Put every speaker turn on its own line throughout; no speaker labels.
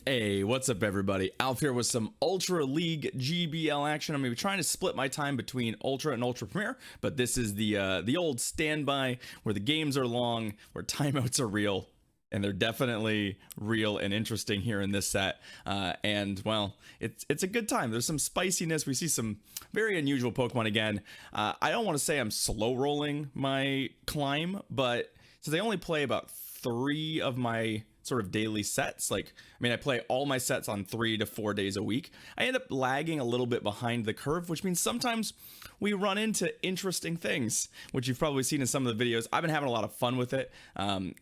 Hey, what's up everybody? Alf here with some Ultra League GBL action. I'm going to be trying to split my time between Ultra and Ultra Premier, but this is the old standby where the games are long, where timeouts are real, and they're definitely real and interesting here in this set. And well, it's a good time. There's some spiciness. We see some very unusual Pokemon again. I don't want to say I'm slow rolling my climb, but since I only play about 3 of my sort of daily sets, like I play all my sets on 3 to 4 days a week, I end up lagging a little bit behind the curve, which means sometimes we run into interesting things, which you've probably seen in some of the videos. I've been having a lot of fun with it.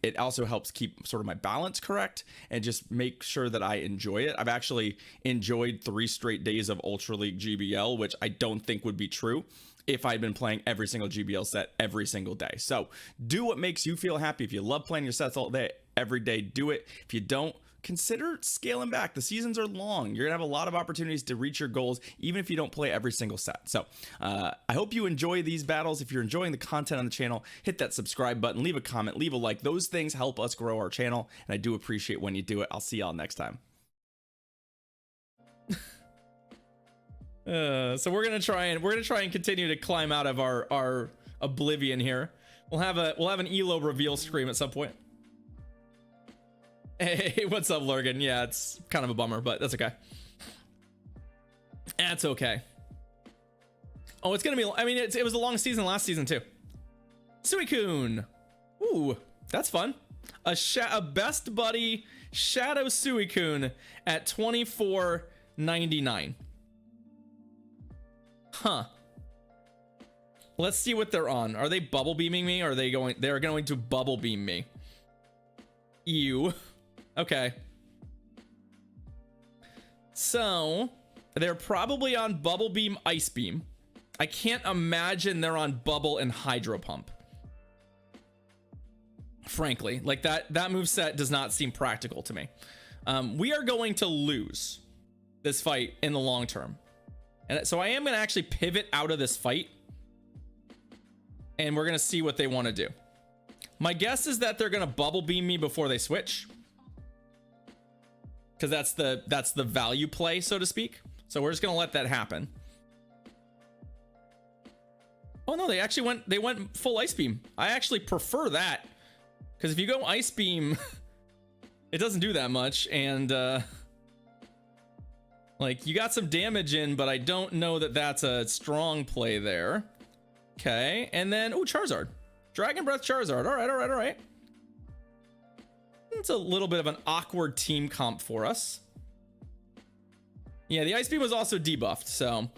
It also helps keep sort of my balance correct and just make sure that I enjoy it. I've actually enjoyed 3 straight days of Ultra League GBL, which I don't think would be true if I'd been playing every single GBL set every single day. So do what makes you feel happy. If you love playing your sets all day, every day, do it. If you don't, consider scaling back. The seasons are long. You're gonna have a lot of opportunities to reach your goals, even if you don't play every single set. So I hope you enjoy these battles. If you're enjoying the content on the channel, hit that subscribe button, leave a comment, leave a like. Those things help us grow our channel, and I do appreciate when you do it. I'll see y'all next time. So we're gonna try and continue to climb out of our oblivion here. We'll have an Elo reveal scream at some point. Hey, what's up, Lurgan? Yeah, it's kind of a bummer, but that's okay. That's okay. Oh, it's gonna be, it was a long season last season too. Suicune. Ooh, that's fun. A best buddy Shadow Suicune at $24.99. Huh. Let's see what they're on. Are they bubble beaming me, or are they going? They're going to bubble beam me. Ew. Okay. So they're probably on bubble beam, ice beam. I can't imagine they're on bubble and hydro pump. Frankly, like that moveset does not seem practical to me. We are going to lose this fight in the long term. And so I am going to actually pivot out of this fight, and we're going to see what they want to do. My guess is that they're going to bubble beam me before they switch, because that's the value play, so to speak. So we're just going to let that happen. Oh no, they went full ice beam. I actually prefer that, because if you go ice beam, it doesn't do that much, and like, you got some damage in, but I don't know that that's a strong play there. Okay, and then, oh, Charizard. Dragon Breath Charizard. All right. It's a little bit of an awkward team comp for us. Yeah, the Ice Beam was also debuffed, so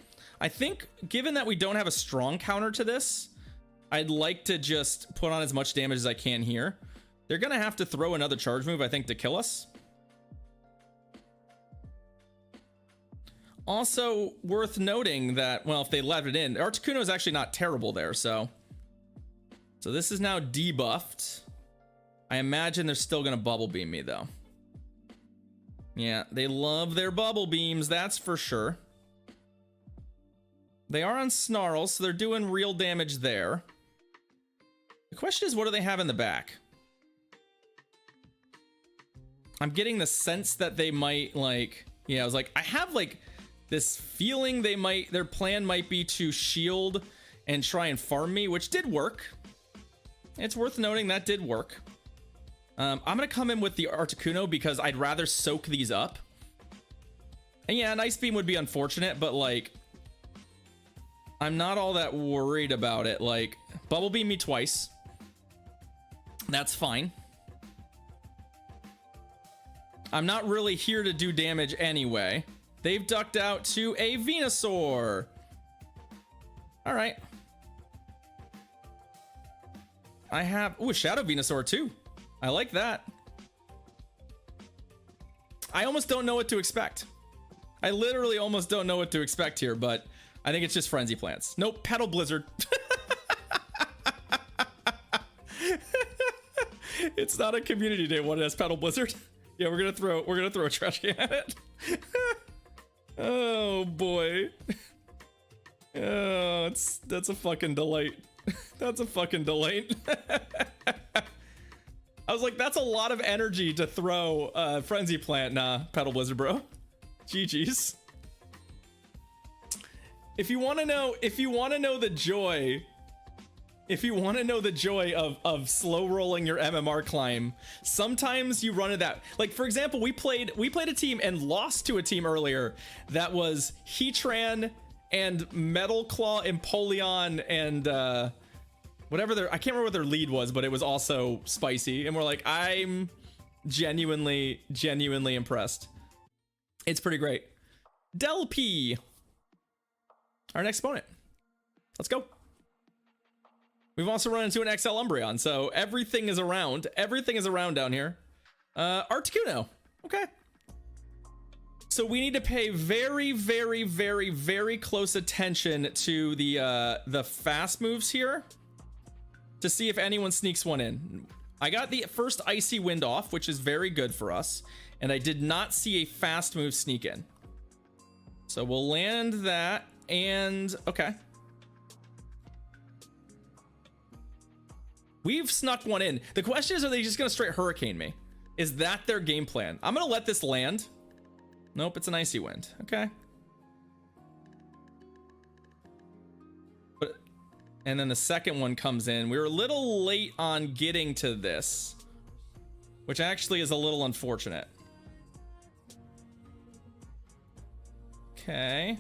I think, given that we don't have a strong counter to this, I'd like to just put on as much damage as I can here. They're gonna have to throw another charge move, I think, to kill us. Also worth noting that, well, if they left it in, Articuno is actually not terrible there, so this is now debuffed. I imagine they're still gonna bubble beam me though. Yeah, they love their bubble beams, that's for sure. They are on Snarl, so they're doing real damage there. The question is, what do they have in the back? I'm getting the sense that they might, like, yeah, I was like, I have like this feeling their plan might be to shield and try and farm me, which did work. It's worth noting that did work. I'm gonna come in with the Articuno because I'd rather soak these up. And yeah, an Ice Beam would be unfortunate, but like, I'm not all that worried about it. Like, bubble beam me twice. That's fine. I'm not really here to do damage anyway. They've ducked out to a Venusaur. All right. I have, ooh, a Shadow Venusaur too. I like that. I almost don't know what to expect. I literally almost don't know what to expect here, but I think it's just Frenzy Plants. Nope, Petal Blizzard. It's not a community day one, it has Petal Blizzard. Yeah, we're gonna throw a trash can at it. Oh boy. Oh, that's a fucking delight. That's a fucking delight. I was like, that's a lot of energy to throw Frenzy Plant. Nah, Pedal Blizzard, bro. GG's. If you want to know the joy, of slow rolling your MMR climb, sometimes you run into that. Like, for example, we played a team and lost to a team earlier that was Heatran and Metal Claw, Empoleon, and whatever I can't remember what their lead was, but it was also spicy. And we're like, I'm genuinely impressed. It's pretty great. Del P, our next opponent. Let's go. We've also run into an XL Umbreon, so everything is around. Everything is around down here. Articuno. Okay. So we need to pay very, very, very, very close attention to the fast moves here to see if anyone sneaks one in. I got the first Icy Wind off, which is very good for us, and I did not see a fast move sneak in. So we'll land that, and okay. We've snuck one in. The question is, are they just gonna straight Hurricane me? Is that their game plan? I'm gonna let this land. Nope, it's an Icy Wind. Okay. And then the second one comes in. We were a little late on getting to this, which actually is a little unfortunate. Okay.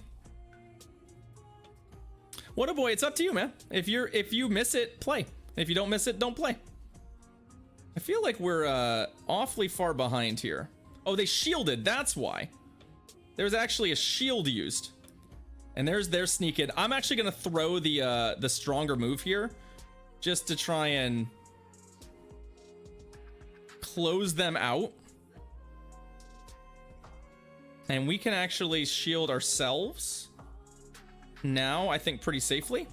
What a boy. It's up to you, man. If you miss it, play. If you don't miss it, don't play. I feel like we're awfully far behind here. Oh, they shielded. That's why. There's actually a shield used. And there's their sneak in. I'm actually gonna throw the stronger move here, just to try and close them out. And we can actually shield ourselves now, I think, pretty safely.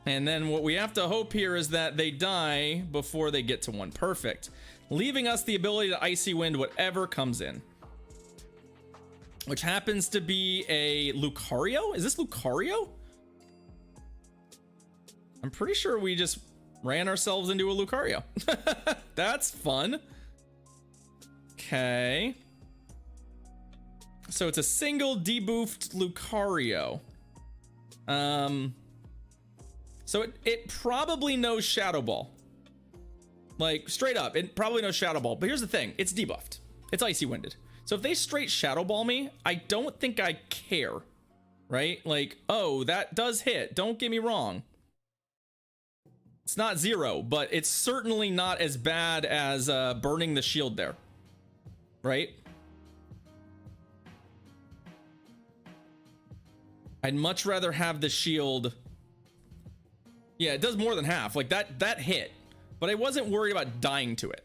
And then what we have to hope here is that they die before they get to one. Perfect. Leaving us the ability to Icy Wind whatever comes in. Which happens to be a Lucario? Is this Lucario? I'm pretty sure we just ran ourselves into a Lucario. That's fun. Okay. So it's a single debuffed Lucario. So it probably knows Shadow Ball. Like, straight up, it probably knows Shadow Ball. But here's the thing, it's debuffed. It's Icy Winded. So if they straight Shadow Ball me, I don't think I care, right? Like, oh, that does hit. Don't get me wrong. It's not 0, but it's certainly not as bad as burning the shield there, right? I'd much rather have the shield. Yeah, it does more than half. Like that hit, but I wasn't worried about dying to it,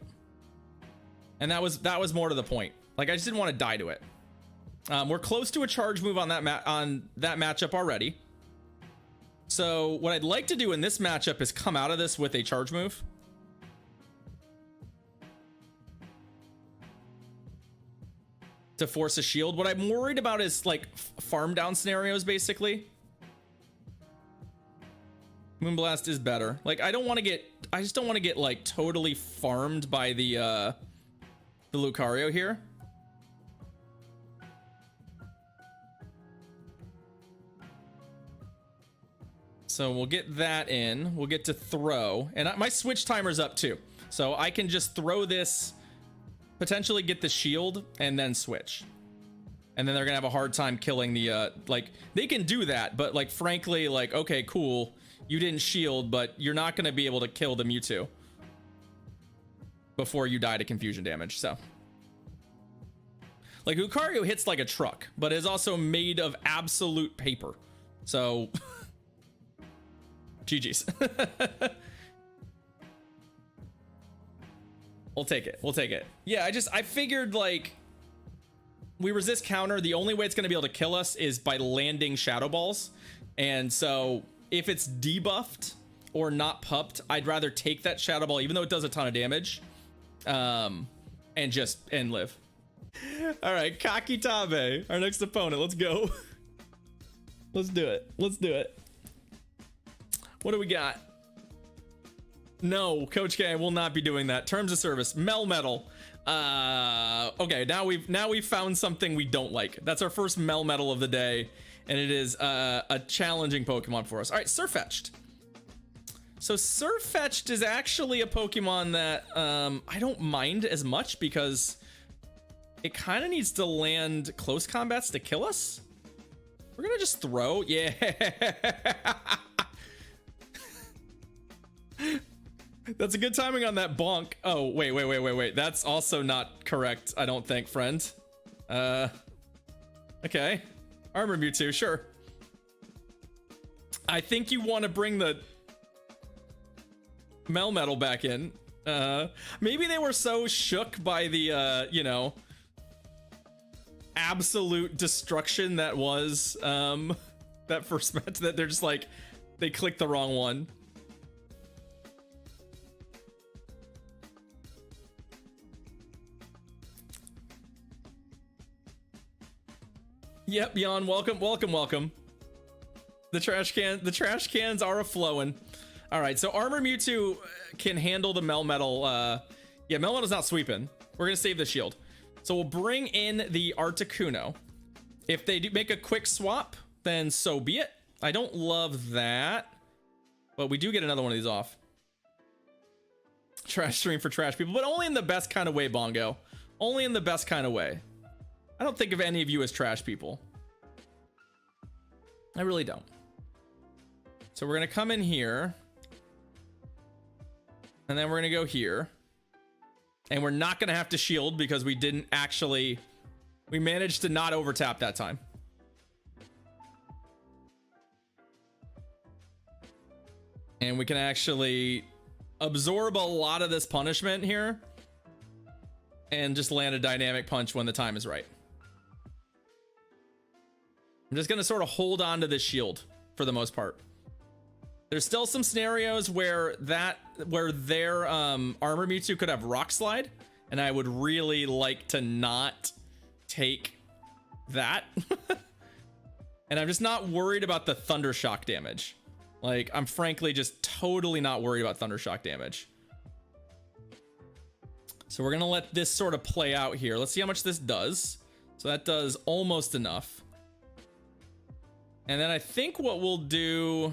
and that was more to the point. Like, I just didn't want to die to it. We're close to a charge move on that matchup already. So what I'd like to do in this matchup is come out of this with a charge move. To force a shield. What I'm worried about is like farm down scenarios, basically. Moonblast is better. Like, I just don't want to get like totally farmed by the Lucario here. So we'll get that in. We'll get to throw. And my switch timer's up too. So I can just throw this, potentially get the shield, and then switch. And then they're gonna have a hard time killing the, like, they can do that, but like, frankly, like, okay, cool. You didn't shield, but you're not gonna be able to kill the Mewtwo before you die to confusion damage, so. Like, Lucario hits like a truck, but is also made of absolute paper. So, GG's. We'll take it. We'll take it. Yeah, I figured, like, we resist counter. The only way it's going to be able to kill us is by landing Shadow Balls. And so if it's debuffed or not pupped, I'd rather take that Shadow Ball, even though it does a ton of damage, and live. All right, Kakitabe, our next opponent. Let's go. Let's do it. Let's do it. What do we got? No, Coach K, I will not be doing that. Terms of service, melmetal. Okay, now we've found something we don't like. That's our first melmetal of the day, and it is a challenging Pokemon for us. All right, Surfetched. So Surfetched is actually a Pokemon that I don't mind as much because it kind of needs to land close combats to kill us. We're gonna just throw, yeah. That's a good timing on that bonk. Oh, wait. That's also not correct, I don't think, friend. Okay. Armor Mewtwo, sure. I think you want to bring the melmetal back in. Maybe they were so shook by the, you know, absolute destruction that was, that first match that they're just like, they clicked the wrong one. Yep, Jan, welcome. The trash cans are a-flowing. All right, so Armor Mewtwo can handle the melmetal. Yeah, melmetal's not sweeping. We're gonna save the shield. So we'll bring in the Articuno. If they do make a quick swap, then so be it. I don't love that, but we do get another one of these off. Trash stream for trash people, but only in the best kind of way, Bongo. Only in the best kind of way. I don't think of any of you as trash people. I really don't. So we're gonna come in here, and then we're gonna go here, and we're not gonna have to shield because we didn't actually, we managed to not overtap that time. And we can actually absorb a lot of this punishment here and just land a dynamic punch when the time is right. I'm just gonna sort of hold on to this shield for the most part. There's still some scenarios where their Armor Mewtwo could have Rock Slide, and I would really like to not take that. And I'm just not worried about the Thunder Shock damage. Like, I'm frankly just totally not worried about Thunder Shock damage. So we're gonna let this sort of play out here. Let's see how much this does. So that does almost enough. And then I think what we'll do,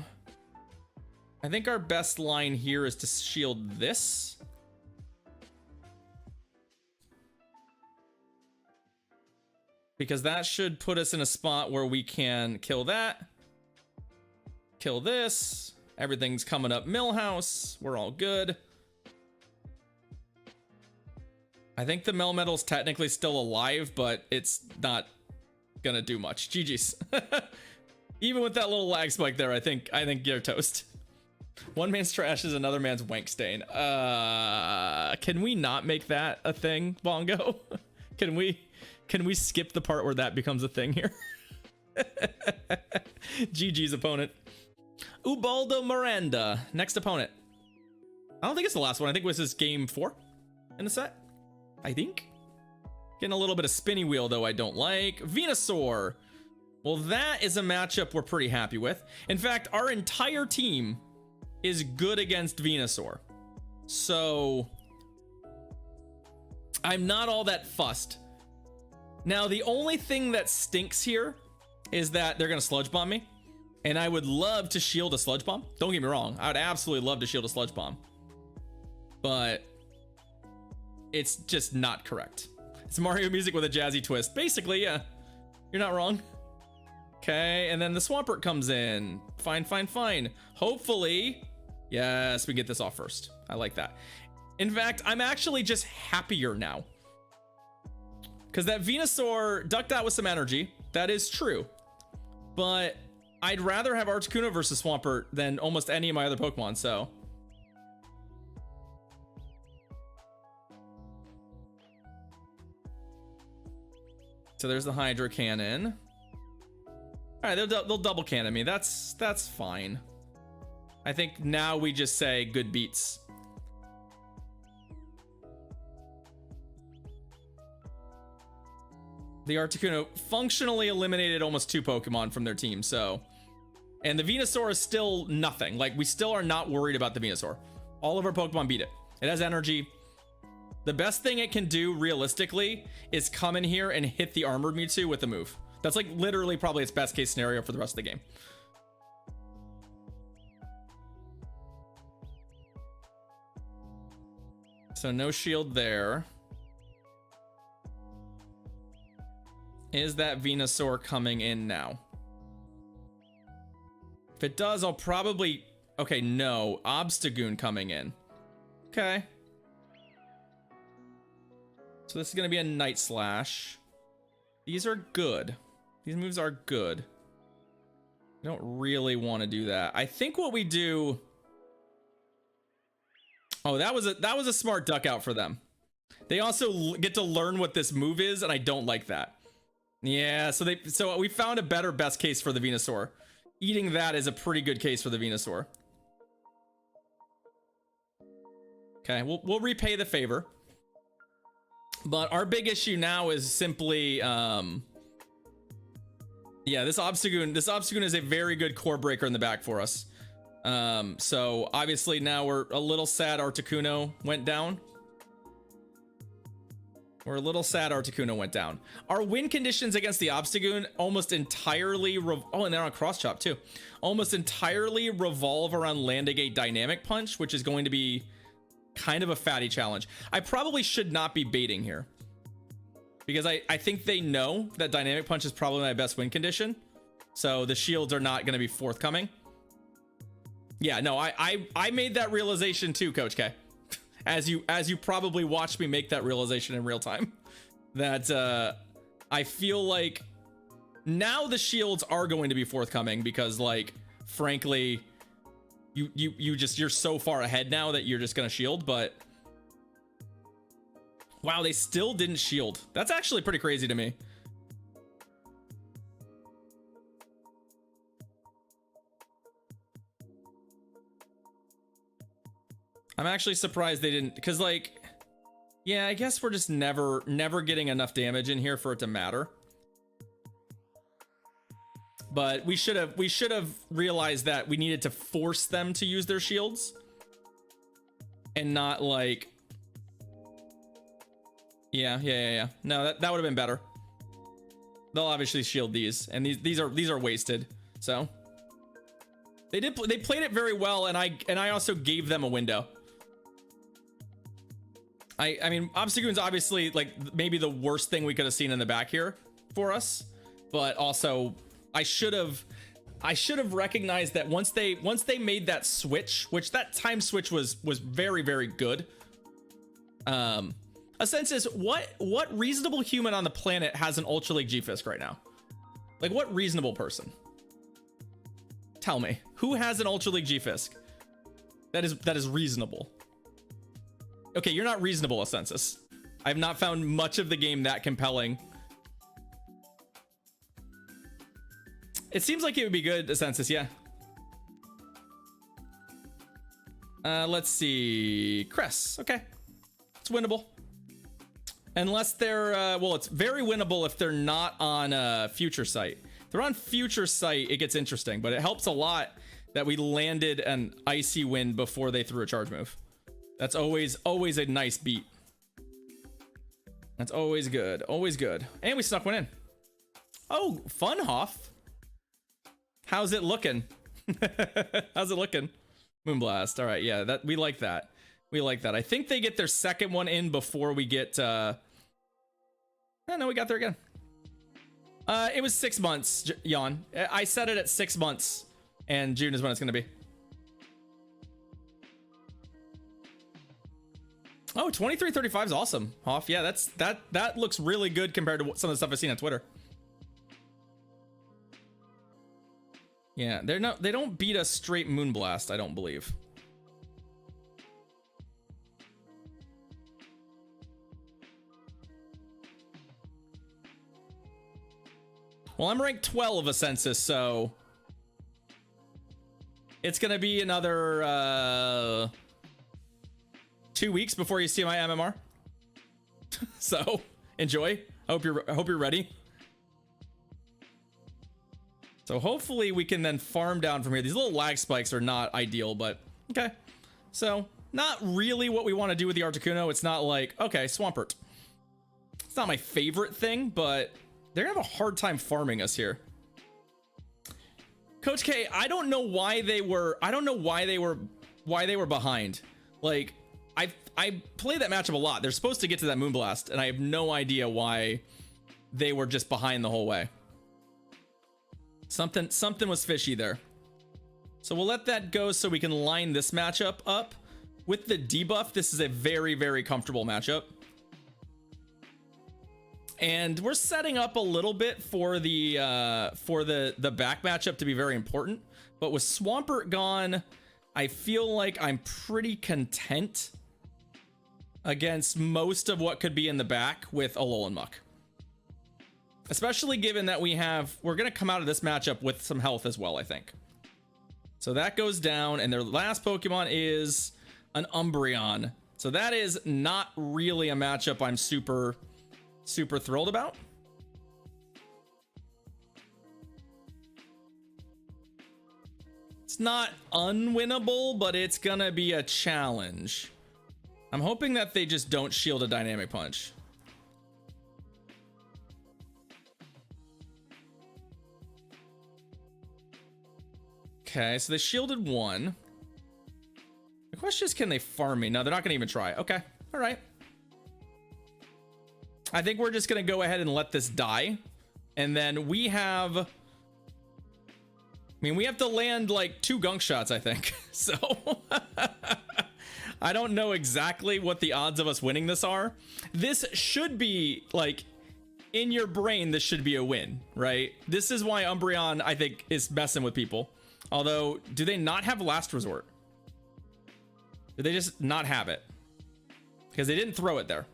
I think our best line here is to shield this. Because that should put us in a spot where we can kill that. Kill this. Everything's coming up Millhouse. We're all good. I think the melmetal's technically still alive, but it's not gonna do much. GG's. Even with that little lag spike there, I think you're toast. One man's trash is another man's wank stain. Can we not make that a thing, Bongo? Can we skip the part where that becomes a thing here? GG's opponent. Ubaldo Miranda, next opponent. I don't think it's the last one. I think this is game 4 in the set. I think. Getting a little bit of spinny wheel though I don't like. Venusaur. Well, that is a matchup we're pretty happy with. In fact, our entire team is good against Venusaur. So I'm not all that fussed. Now, the only thing that stinks here is that they're going to Sludge Bomb me. And I would love to shield a Sludge Bomb. Don't get me wrong. I would absolutely love to shield a Sludge Bomb. But it's just not correct. It's Mario music with a jazzy twist. Basically, yeah. You're not wrong. Okay, and then the Swampert comes in. Fine. Hopefully, yes, we get this off first. I like that. In fact, I'm actually just happier now. Because that Venusaur ducked out with some energy. That is true. But I'd rather have Articuno versus Swampert than almost any of my other Pokemon, so. So there's the Hydro Cannon. All right, they'll double cannon me. That's fine. I think now we just say good beats. The Articuno functionally eliminated almost 2 Pokemon from their team, so. And the Venusaur is still nothing. Like, we still are not worried about the Venusaur. All of our Pokemon beat it. It has energy. The best thing it can do realistically is come in here and hit the armored Mewtwo with a move. That's like literally probably its best case scenario for the rest of the game. So no shield there. Is that Venusaur coming in now? If it does, I'll probably... Okay, no. Obstagoon coming in. Okay. So this is going to be a Night Slash. These are good. These moves are good. I don't really want to do that. I think what we do... Oh, that was a smart duck out for them. They also get to learn what this move is, and I don't like that. Yeah, so we found a better best case for the Venusaur. Eating that is a pretty good case for the Venusaur. Okay, we'll repay the favor. But our big issue now is simply yeah, this Obstagoon is a very good core breaker in the back for us. So obviously now we're a little sad Articuno went down. We're a little sad Articuno went down. Our win conditions against the Obstagoon almost entirely oh, and they're on cross chop too. Almost entirely revolve around landing a dynamic punch, which is going to be kind of a fatty challenge. I probably should not be baiting here because I think they know that dynamic punch is probably my best win condition. So the shields are not going to be forthcoming. Yeah, no, I made that realization too, Coach K. As you probably watched me make that realization in real time, that I feel like now the shields are going to be forthcoming because, like, frankly, you're so far ahead now that you're just gonna shield. But wow, they still didn't shield. That's actually pretty crazy to me. I'm actually surprised they didn't, because, like, yeah, I guess we're just never getting enough damage in here for it to matter. But we should have realized that we needed to force them to use their shields and not, like, yeah. No, that would have been better. They'll obviously shield these, and these are wasted. So they played it very well, and I also gave them a window. I mean, Obstagoon's obviously, like, maybe the worst thing we could have seen in the back here for us, but also I should have recognized that once they made that switch, which that time switch was very, very good. A sense is what reasonable human on the planet has an Ultra League G-Fisk right now? Like, what reasonable person? Tell me, who has an Ultra League G-Fisk that is reasonable? Okay, you're not reasonable, Ascensus. I've not found much of the game that compelling. It seems like it would be good, Ascensus, yeah. Let's see. Cress, okay. It's winnable. Unless they're, well, it's very winnable if they're not on Future Sight. If they're on Future Sight, it gets interesting, but it helps a lot that we landed an Icy Wind before they threw a charge move. That's always a nice beat. That's always good. Always good. And we snuck one in. Oh, Funhoff. How's it looking? How's it looking? Moonblast. All right. Yeah, we like that. We like that. I think they get their second one in before we get... Oh, no, we got there again. It was 6 months, Jan. I set it at 6 months. And June is when it's going to be. Oh, 2335 is awesome, Hoff. Yeah, that looks really good compared to some of the stuff I've seen on Twitter. Yeah, they don't beat us straight Moonblast, I don't believe. Well, I'm ranked 12 of Ascensus, so it's gonna be another 2 weeks before you see my MMR. So enjoy. I hope you're ready. So hopefully we can then farm down from here. These little lag spikes are not ideal, but okay. So Not really what we want to do with the Articuno. It's not like, okay, Swampert. It's not my favorite thing, but they're gonna have a hard time farming us here. Coach K, I don't know why they were behind. Like, I play that matchup a lot. They're supposed to get to that Moonblast, and I have no idea why they were just behind the whole way. Something was fishy there. So we'll let that go so we can line this matchup up. With the debuff, this is a very, very comfortable matchup. And we're setting up a little bit for the back matchup to be very important. But with Swampert gone, I feel like I'm pretty content against most of what could be in the back with Alolan Muck. Especially given that we're going to come out of this matchup with some health as well, I think. So that goes down, and their last Pokemon is an Umbreon. So that is not really a matchup I'm super thrilled about. It's not unwinnable, but it's gonna be a challenge. I'm hoping that they just don't shield a Dynamic Punch. Okay, so they shielded one. The question is, can they farm me? No, they're not gonna even try. Okay, all right. I think we're just gonna go ahead and let this die. And then we have, we have to land like 2 Gunk Shots, I think. So I don't know exactly what the odds of us winning this are. This should be like, in your brain, this should be a win, right? This is why Umbreon, I think, is messing with people. Although, do they not have Last Resort? Do they just not have it? Because they didn't throw it there.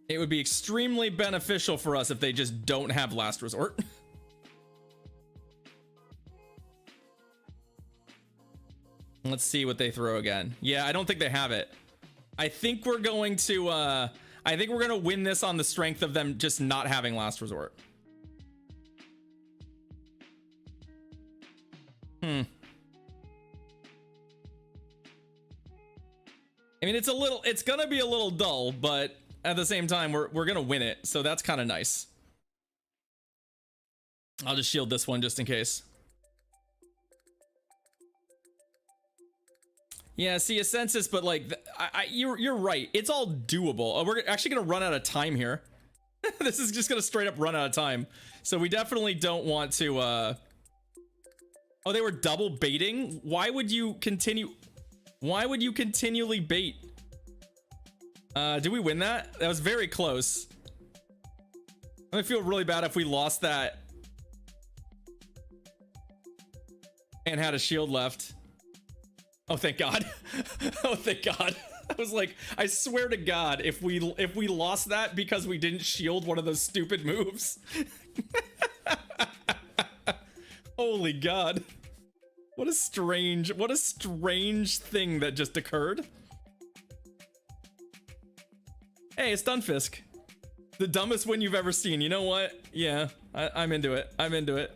It would be extremely beneficial for us if they just don't have Last Resort. Let's see what they throw again. Yeah, I don't think they have it. I think we're going to win this on the strength of them just not having Last Resort. I mean, it's gonna be a little dull, but at the same time, we're gonna win it, so that's kind of nice. I'll just shield this one just in case. Yeah, see a census, but like, you're right. It's all doable. Oh, we're actually gonna run out of time here. This is just gonna straight up run out of time. So we definitely don't want to. Oh, they were double baiting. Why would you continue? Why would you continually bait? Did we win that? That was very close. I feel really bad if we lost that and had a shield left. Oh, thank God. Oh, thank God. I was like, I swear to God, if we lost that because we didn't shield one of those stupid moves. Holy God. What a strange thing that just occurred. Hey, it's Stunfisk. The dumbest win you've ever seen. You know what? Yeah, I'm into it. I'm into it.